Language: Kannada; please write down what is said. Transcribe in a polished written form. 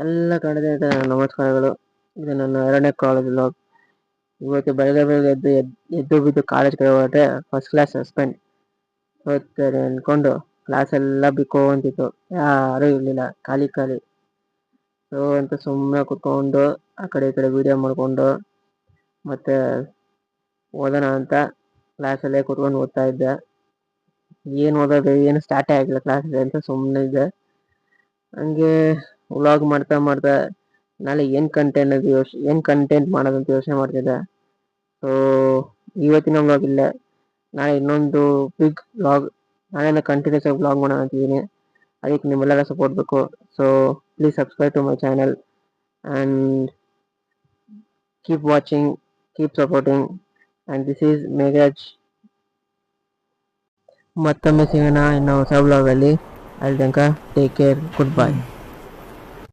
ಎಲ್ಲ ಕಡೆ ನಮಸ್ಕಾರಗಳು. ಇದು ನನ್ನ 2ನೇ ಕಾಲೇಜ್ ವ್ಲಾಗ್. ಇವತ್ತು ಬೆಳಗ್ಗೆ ಎದ್ದು ಬಿದ್ದು ಕಾಲೇಜ್ ಕಡೆ ಹೋದ್ರೆ ಫಸ್ಟ್ ಕ್ಲಾಸ್ ಸಸ್ಪೆಂಡ್ ಹೋಗ್ತಾರೆ ಅನ್ಕೊಂಡು ಕ್ಲಾಸ್ ಎಲ್ಲ ಬಿಕ್ಕೊಂತಿತ್ತು. ಯಾರೂ ಇರಲಿಲ್ಲ, ಖಾಲಿ ಖಾಲಿ. ಸೊ ಅಂತ ಸುಮ್ಮನೆ ಕುತ್ಕೊಂಡು ಆ ಕಡೆ ಈ ಕಡೆ ವಿಡಿಯೋ ಮಾಡಿಕೊಂಡು ಮತ್ತೆ ಓದೋಣ ಅಂತ ಕ್ಲಾಸಲ್ಲೇ ಕುತ್ಕೊಂಡು ಓದ್ತಾ ಇದ್ದೆ. ಏನು ಓದೋದು, ಏನು ಸ್ಟಾರ್ಟೇ ಆಗಿಲ್ಲ ಕ್ಲಾಸ್ ಅಂತ ಸುಮ್ಮನೆ ಇದ್ದೆ. ಹಂಗೆ ವ್ಲಾಗ್ ಮಾಡ್ತಾ ಮಾಡ್ತಾ ನಾಳೆ ಏನು ಕಂಟೆಂಟ್ ಮಾಡೋದಂತ ಯೋಚನೆ ಮಾಡ್ತಿದ್ದೆ. ಸೊ ಇವತ್ತಿನ ವ್ಲಾಗ್ ಇಲ್ಲ, ನಾಳೆ ಇನ್ನೊಂದು ಬಿಗ್ ವ್ಲಾಗ್, ನಾಳೆಯಿಂದ ಕಂಟಿನ್ಯೂಸ್ ಆಗಿ ವ್ಲಾಗ್ ಮಾಡೋಣ ಅಂತಿದ್ದೀನಿ. ಅದಕ್ಕೆ ನಿಮ್ಮೆಲ್ಲರ ಸಪೋರ್ಟ್ ಬೇಕು. So please subscribe to my channel and keep watching, keep supporting. And this is Megharaj. ಮತ್ತೊಮ್ಮೆ ಸಿಗೋಣ ಇನ್ನು ಹೊಸ ವ್ಲಾಗಲ್ಲಿ. ಅಲ್ಲಿ ತನಕ ಟೇಕ್ ಕೇರ್, ಗುಡ್ ಬೈ.